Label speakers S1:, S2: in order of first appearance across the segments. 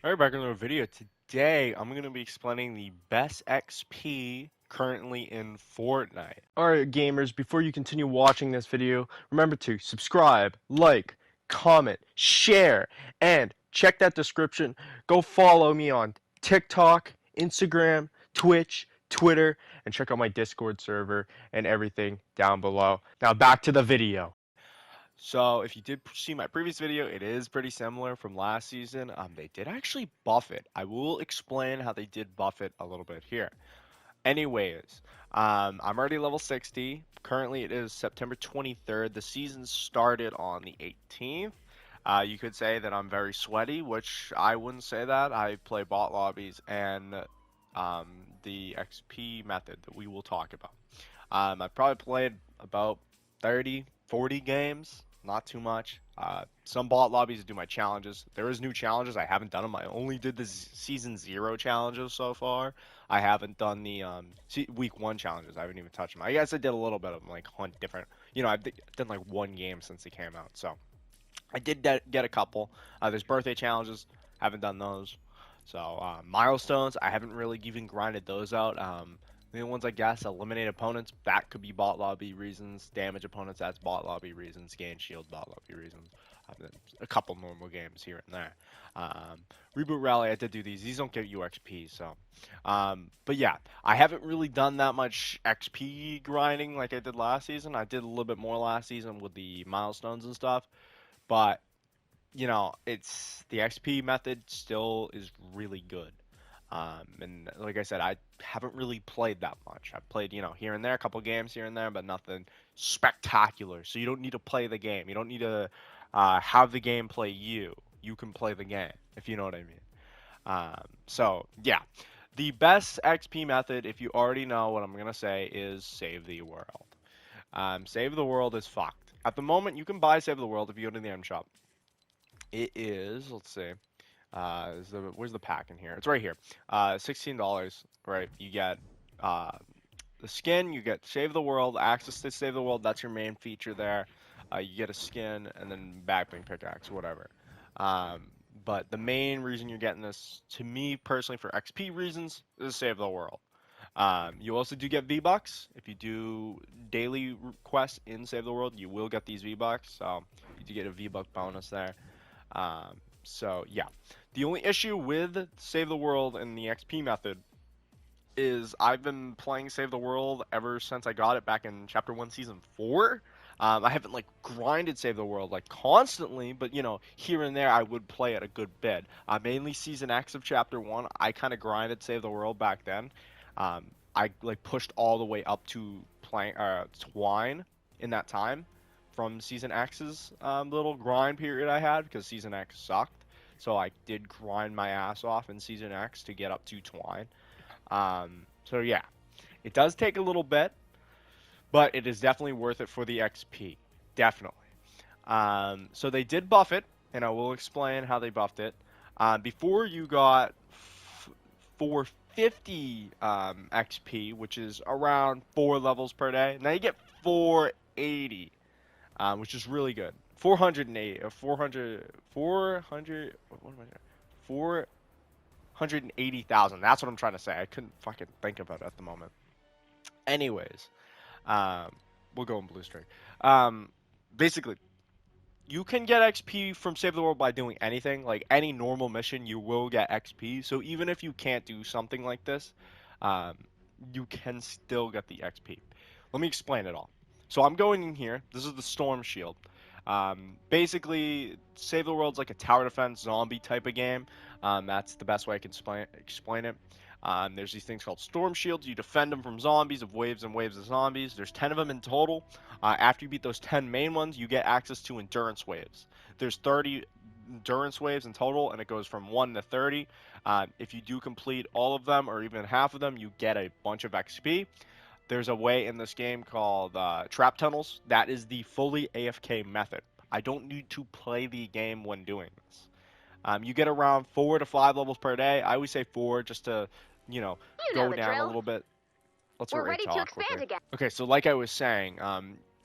S1: Alright, back in the video. Today, I'm going to be explaining the best XP currently in Fortnite.
S2: Alright gamers, before you continue watching this video, remember to subscribe, like, comment, share, and check that description. Go follow me on TikTok, Instagram, Twitch, Twitter, and check out my Discord server and everything down below. Now back to the video.
S1: So, if you did see my previous video, it is pretty similar from last season. They did actually buff it. I will explain how they did buff it a little bit here. Anyways, I'm already level 60. Currently, it is September 23rd. The season started on the 18th. You could say that I'm very sweaty, which I wouldn't say that. I play bot lobbies and the XP method that we will talk about. I've probably played about 30, 40 games, not too much. Some bot lobbies do my challenges. There is new challenges. I haven't done them. I only did the season 0 challenges so far. I haven't done the week 1 challenges. I haven't even touched them. I guess I did a little bit of them, like hunt different. I've done like one game since it came out. So I did get a couple. There's birthday challenges. Haven't done those. So milestones. I haven't really even grinded those out. The ones I guess eliminate opponents. That could be bot lobby reasons. Damage opponents. That's bot lobby reasons. Gain shield. Bot lobby reasons. A couple normal games here and there. Reboot rally. I did do these. These don't give you XP. So, but yeah, I haven't really done that much XP grinding like I did last season. I did a little bit more last season with the milestones and stuff. But it's the XP method still is really good. And like I said, I haven't really played that much. I've played, here and there, a couple games here and there, but nothing spectacular. So you don't need to play the game. You don't need to have the game play you. You can play the game, if you know what I mean. So yeah, the best XP method, if you already know what I'm gonna say, is save the world. Save the world is fucked. At the moment, you can buy Save the World if you go to the item shop. It is, let's see. Where's the pack in here? It's right here. $16, right? You get the skin, you get Save the World, access to Save the World. That's your main feature there. You get a skin and then backbling pickaxe, whatever. Um, but the main reason you're getting this, to me personally, for XP reasons, is Save the World. You also do get V-Bucks. If you do daily quests in Save the World, you will get these V-Bucks. So you do get a V-Buck bonus there. So yeah, the only issue with Save the World and the XP method is I've been playing Save the World ever since I got it back in Chapter 1, Season 4. I haven't like grinded Save the World like constantly, but here and there I would play it a good bit. Mainly Season X of Chapter 1, I kind of grinded Save the World back then. I like pushed all the way up to playing Twine in that time from Season X's little grind period I had because Season X sucked. So I did grind my ass off in Season X to get up to Twine. So yeah, it does take a little bit, but it is definitely worth it for the XP. Definitely. So they did buff it, and I will explain how they buffed it. Before you got 450 XP, which is around 4 levels per day. Now you get 480, which is really good. 480, 400, what am I 480,000. That's what I'm trying to say. I couldn't fucking think about it at the moment. Anyways, um, we'll go in blue string. Basically, you can get XP from Save the World by doing anything. Like any normal mission, you will get XP. So even if you can't do something like this, um, you can still get the XP. Let me explain it all. So I'm going in here. This is the Storm Shield. Basically, Save the World's like a tower defense zombie type of game. That's the best way I can explain it. There's these things called storm shields. You defend them from zombies, of waves and waves of zombies. There's 10 of them in total. After you beat those 10 main ones, you get access to endurance waves. There's 30 endurance waves in total, and it goes from 1 to 30. If you do complete all of them, or even half of them, you get a bunch of XP. There's a way in this game called trap tunnels. That is the fully AFK method. I don't need to play the game when doing this. You get around 4 to 5 levels per day. I always say 4 just to,
S3: You know
S1: go
S3: the
S1: down a
S3: drill.
S1: little bit. Let's
S3: We're
S1: already
S3: ready to
S1: talk
S3: expand
S1: quicker.
S3: again.
S1: Okay, so like I was saying,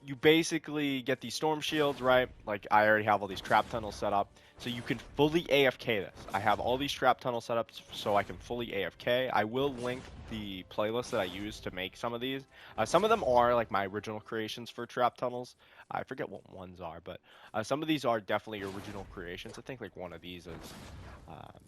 S1: you basically get these storm shields, right? Like I already have all these trap tunnels set up. So you can fully AFK this. I have all these trap tunnels set up so I can fully AFK. I will link the playlist that I use to make some of these. Some of them are like my original creations for trap tunnels. I forget what ones are, but some of these are definitely original creations. I think like one of these is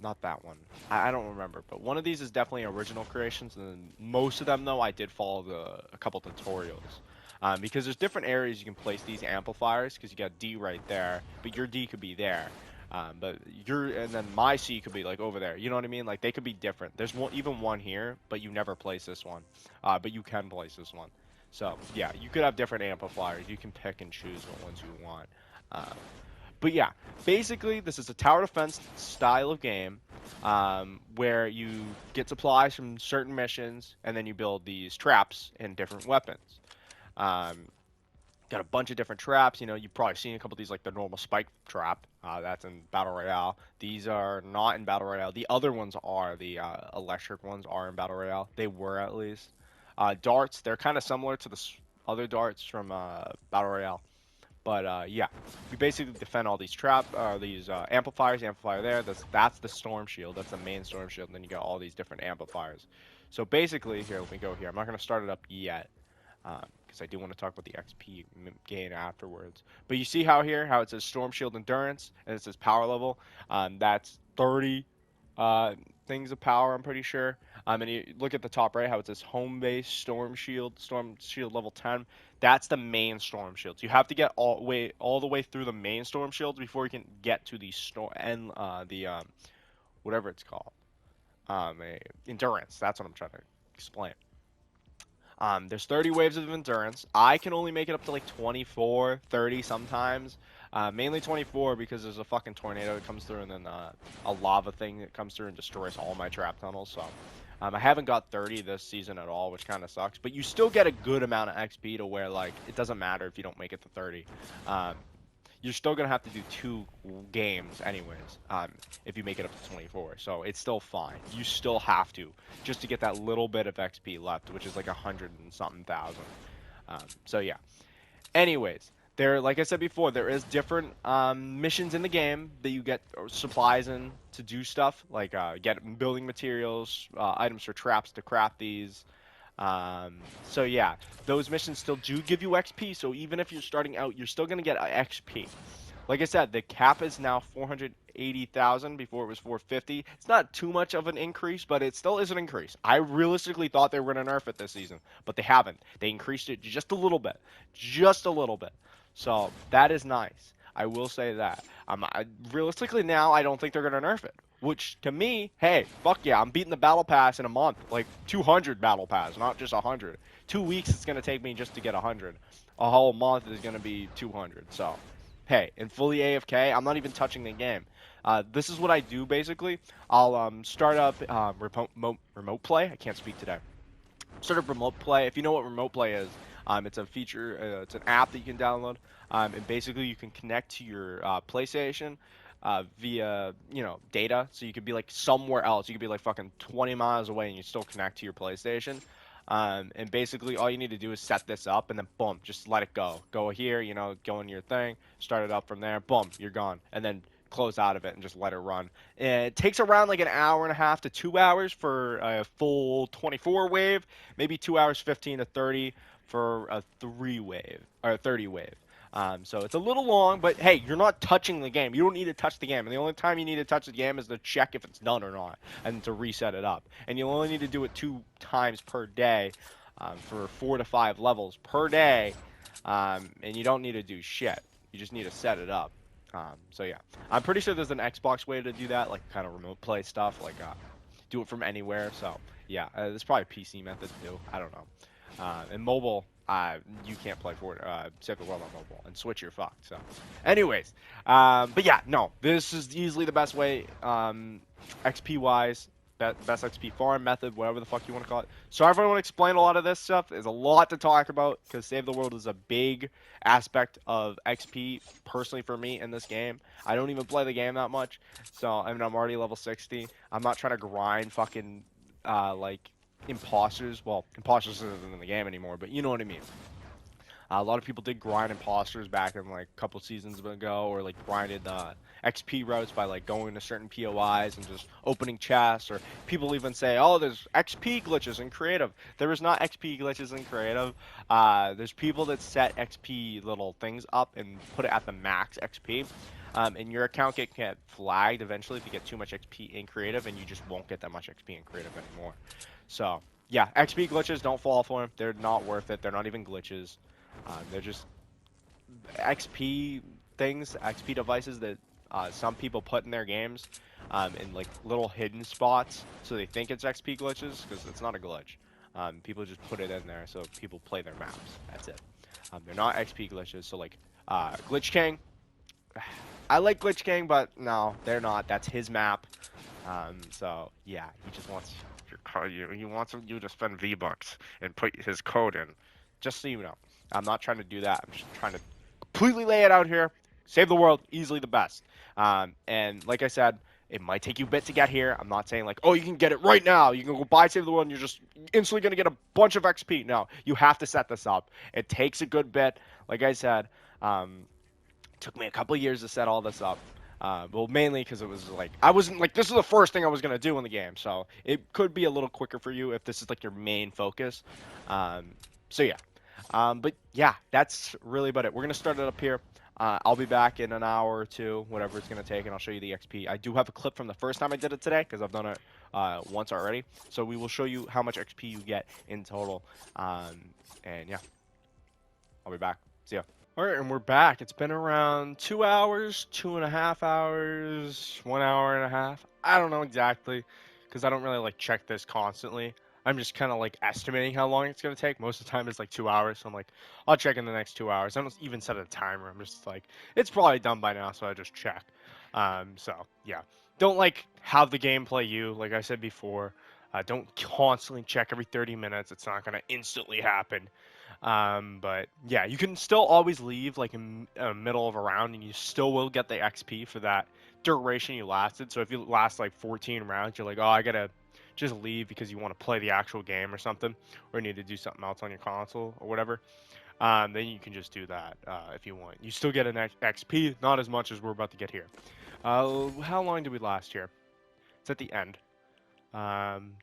S1: not that one. I don't remember, but one of these is definitely original creations, and then most of them though I did follow a couple tutorials. Because there's different areas you can place these amplifiers, because you got D right there, but your D could be there. But and then my C could be like over there. You know what I mean? Like they could be different. There's even one here, but you never place this one. But you can place this one. So yeah, you could have different amplifiers. You can pick and choose what ones you want. Uh, but yeah, basically this is a tower defense style of game, where you get supplies from certain missions, and then you build these traps and different weapons. Um, Got a bunch of different traps. You know, you've probably seen a couple of these, like the normal spike trap. That's in Battle Royale. These are not in Battle Royale. The other ones are. The electric ones are in Battle Royale. They were, at least. Darts, they're kind of similar to the other darts from Battle Royale. But yeah, you basically defend all these these amplifiers. Amplifier there. That's the storm shield. That's the main storm shield. And then you got all these different amplifiers. So basically, here, let me go here. I'm not going to start it up yet, because I do want to talk about the XP gain afterwards. But you see how it says Storm Shield Endurance and it says power level. That's 30 things of power, I'm pretty sure. And you look at the top right, how it says Home Base Storm Shield level 10. That's the main Storm Shields. You have to get all the way through the main Storm Shields before you can get to the storm and the whatever it's called, endurance. That's what I'm trying to explain. There's 30 waves of endurance. I can only make it up to like 24, 30 sometimes. Mainly 24 because there's a fucking tornado that comes through, and then a lava thing that comes through and destroys all my trap tunnels. So I haven't got 30 this season at all, which kind of sucks. But you still get a good amount of XP to where like it doesn't matter if you don't make it to 30. Um, you're still gonna have to do 2 games anyways, if you make it up to 24. So it's still fine. You still have to, just to get that little bit of XP left, which is like 100 and something thousand. So yeah. Anyways, like I said before, there is different missions in the game that you get supplies in to do stuff, like get building materials, items for traps to craft these. So yeah, those missions still do give you XP. So even if you're starting out, you're still gonna get XP. Like I said, the cap is now 480,000. Before it was 450. It's not too much of an increase, but it still is an increase. I realistically thought they were gonna nerf it this season, but they haven't. They increased it just a little bit, just a little bit. So that is nice. I will say that. Realistically now, I don't think they're gonna nerf it. Which to me, hey, fuck yeah, I'm beating the battle pass in a month, like 200 battle pass, not just 100. 2 weeks it's gonna take me just to get 100. A whole month is gonna be 200. So, hey, in fully AFK, I'm not even touching the game. This is what I do basically. I'll start up remote play. I can't speak today. Start up remote play. If you know what remote play is, it's a feature. It's an app that you can download, and basically you can connect to your PlayStation via data. So you could be like somewhere else. You could be like fucking 20 miles away, and you still connect to your PlayStation. And basically all you need to do is set this up, and then boom, just let it go. Go here, go in your thing, start it up from there. Boom, you're gone, and then close out of it and just let it run. And it takes around like an hour and a half to 2 hours for a full 24 wave, maybe 2 hours 15 to 30 for a 3 wave or a 30 wave. So it's a little long, but hey, you're not touching the game. You don't need to touch the game. And the only time you need to touch the game is to check if it's done or not and to reset it up. And you'll only need to do it 2 times per day, for 4 to 5 levels per day. And you don't need to do shit. You just need to set it up. So yeah, I'm pretty sure there's an Xbox way to do that, like kind of remote play stuff, like do it from anywhere. So yeah, there's probably a PC method too. I don't know. And mobile, you can't play Save the World on mobile, and Switch you're fucked. So, anyways, but yeah, no, this is easily the best way, XP wise. Best XP farm method, whatever the fuck you want to call it. Sorry if I want to explain a lot of this stuff. There's a lot to talk about because Save the World is a big aspect of XP personally for me in this game. I don't even play the game that much, so I mean I'm already level 60. I'm not trying to grind fucking like imposters. Well, imposters isn't in the game anymore, but you know what I mean. A lot of people did grind imposters back in like a couple seasons ago, or like grinded XP routes by like going to certain POIs and just opening chests. Or people even say, "Oh, there's XP glitches in creative." There is not XP glitches in creative. There's people that set XP little things up and put it at the max XP. And your account get flagged eventually if you get too much XP in creative, and you just won't get that much XP in creative anymore. So yeah, XP glitches, don't fall for them. They're not worth it. They're not even glitches. They're just XP things, XP devices that some people put in their games in like little hidden spots, so they think it's XP glitches because it's not a glitch. People just put it in there so people play their maps. That's it. They're not XP glitches. So like Glitch King, I like Glitch King, but no, they're not. That's his map. So yeah, he just wants your code. He wants you to spend V-Bucks and put his code in. Just so you know, I'm not trying to do that. I'm just trying to completely lay it out here. Save the world, easily the best. And like I said, it might take you a bit to get here. I'm not saying like, oh, you can get it right now. You can go buy Save the World and you're just instantly gonna get a bunch of XP. No, you have to set this up. It takes a good bit. Like I said, took me a couple years to set all this up. Well, mainly because it was like I wasn't like this is the first thing I was gonna do in the game, so it could be a little quicker for you if this is like your main focus. Um, so yeah, but yeah, that's really about it. We're gonna start it up here. I'll be back in an hour or two, whatever it's gonna take, and I'll show you the XP. I do have a clip from the first time I did it today because I've done it once already. So we will show you how much XP you get in total. And yeah, I'll be back. See ya. All right, and we're back. It's been around 2 hours, 2.5 hours, 1 hour and a half. I don't know exactly because I don't really like check this constantly. I'm just kind of like estimating how long it's gonna take. Most of the time it's like 2 hours, so I'm like, I'll check in the next 2 hours. I don't even set a timer. I'm just like, it's probably done by now, so I just check. So yeah, don't like have the game play you. Like I said before, don't constantly check every 30 minutes. It's not gonna instantly happen. But yeah, you can still always leave like in middle of a round, and you still will get the XP for that duration you lasted. So if you last like 14 rounds, you're like, oh, I gotta just leave because you want to play the actual game or something, or need to do something else on your console or whatever. Then you can just do that if you want. You still get an XP, not as much as we're about to get here. How long did we last here? It's at the end.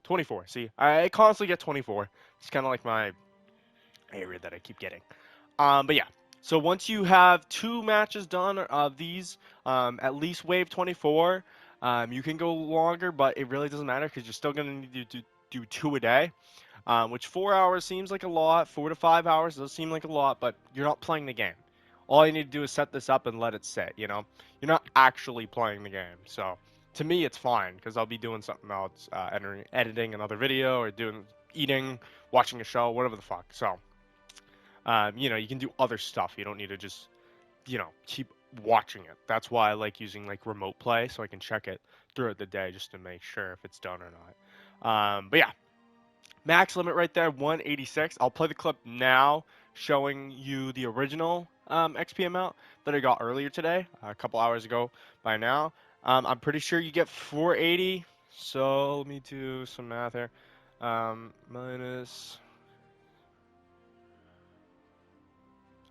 S1: 24. See, I constantly get 24. It's kind of like my area that I keep getting. But yeah, so once you have two matches done of these, at least wave 24, you can go longer, but it really doesn't matter because you're still going to need to do two a day, which 4 hours seems like a lot. 4 to 5 hours does seem like a lot, but you're not playing the game. All you need to do is set this up and let it sit, you know? You're not actually playing the game. So to me, it's fine because I'll be doing something else, editing another video or eating, watching a show, whatever the fuck. So you can do other stuff. You don't need to just, keep watching it. That's why I like using like remote play so I can check it throughout the day just to make sure if it's done or not. But yeah, max limit right there, 186. I'll play the clip now showing you the original XP amount that I got earlier today, a couple hours ago by now. I'm pretty sure you get 480. So let me do some math here. Minus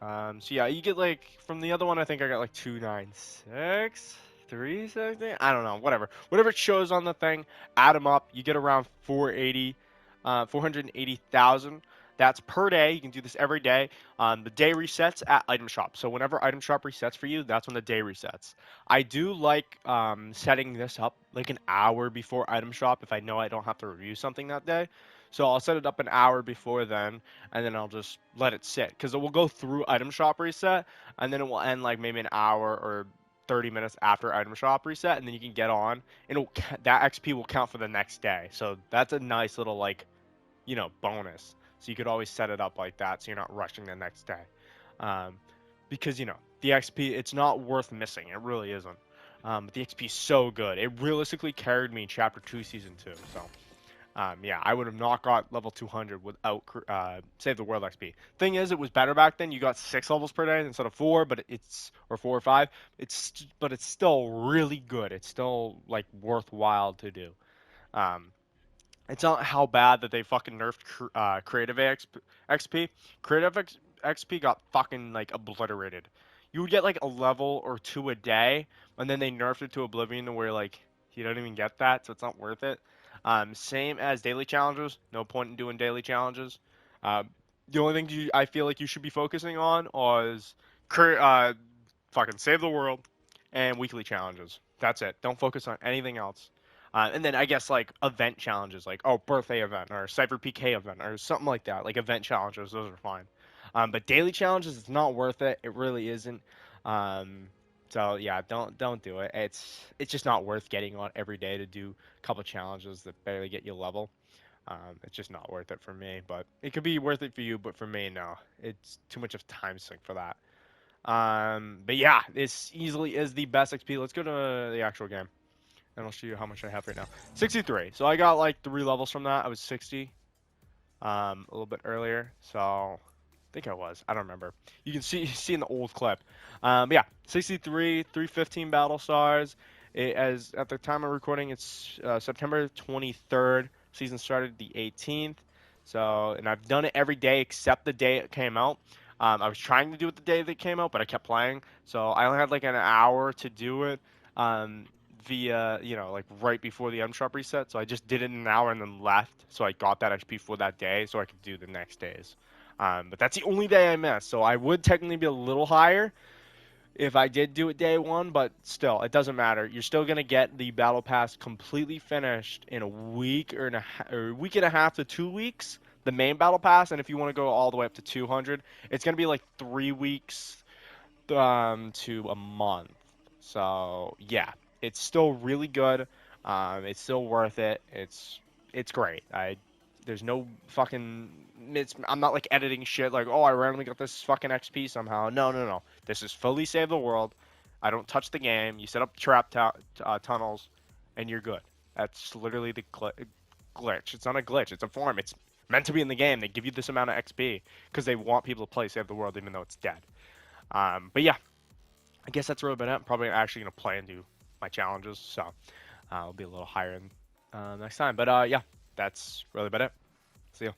S1: so yeah, you get like from the other one. I think I got like 296, 360. I don't know, whatever it shows on the thing. Add them up, you get around 480, 480,000. That's per day. You can do this every day. The day resets at item shop. So whenever item shop resets for you, that's when the day resets. I do like setting this up like an hour before item shop if I know I don't have to review something that day. So I'll set it up an hour before then, and then I'll just let it sit because it will go through item shop reset, and then it will end like maybe an hour or 30 minutes after item shop reset, and then you can get on, and that XP will count for the next day. So that's a nice little like bonus. So you could always set it up like that so you're not rushing the next day. Because, the XP, it's not worth missing. It really isn't. But the XP is so good. It realistically carried me in Chapter 2, Season 2. So, yeah, I would have not got level 200 without Save the World XP. Thing is, it was better back then. You got 6 levels per day instead of 4, or 4 or 5. But it's still really good. It's still, like, worthwhile to do. Um, it's not how bad that they fucking nerfed creative XP. Creative XP got fucking like obliterated. You would get like a level or two a day, and then they nerfed it to oblivion to where like you don't even get that, so it's not worth it. Same as daily challenges. No point in doing daily challenges. Uh, the only thing I feel like you should be focusing on is fucking save the world and weekly challenges. That's it. Don't focus on anything else. And then I guess like event challenges, like birthday event or Cypher PK event or something like that. Like event challenges, those are fine. But daily challenges, it's not worth it. It really isn't. Um, so yeah, don't do it. It's just not worth getting on every day to do a couple challenges that barely get you level. It's just not worth it for me. But it could be worth it for you, but for me, no. It's too much of time sink for that. But yeah, this easily is the best XP. Let's go to the actual game, and I'll show you how much I have right now. 63. So I got like 3 levels from that. I was 60 a little bit earlier. So I think I was. I don't remember. You can see in the old clip. Yeah, 63, 315 battle stars. As at the time of recording, it's September 23rd. Season started the 18th. So, and I've done it every day except the day it came out. I was trying to do it the day that it came out, but I kept playing. So I only had like an hour to do it. Via, like right before the M shop reset. So I just did it in an hour and then left. So I got that XP for that day so I could do the next days. But that's the only day I missed. So I would technically be a little higher if I did do it day one, but still, it doesn't matter. You're still gonna get the battle pass completely finished in a week or a week and a half to 2 weeks. The main battle pass, and if you want to go all the way up to 200, it's gonna be like 3 weeks to a month. So yeah, it's still really good. It's still worth it. It's great. There's no fucking I'm not like editing shit like, oh, I randomly got this fucking XP somehow. No, no, no. This is fully save the world. I don't touch the game. You set up tunnels, and you're good. That's literally the glitch. It's not a glitch. It's a form. It's meant to be in the game. They give you this amount of XP because they want people to play save the world even though it's dead. But yeah, I guess that's really about it. I'm probably actually gonna play and do my challenges, so I'll be a little higher next time. But yeah, that's really about it. See ya.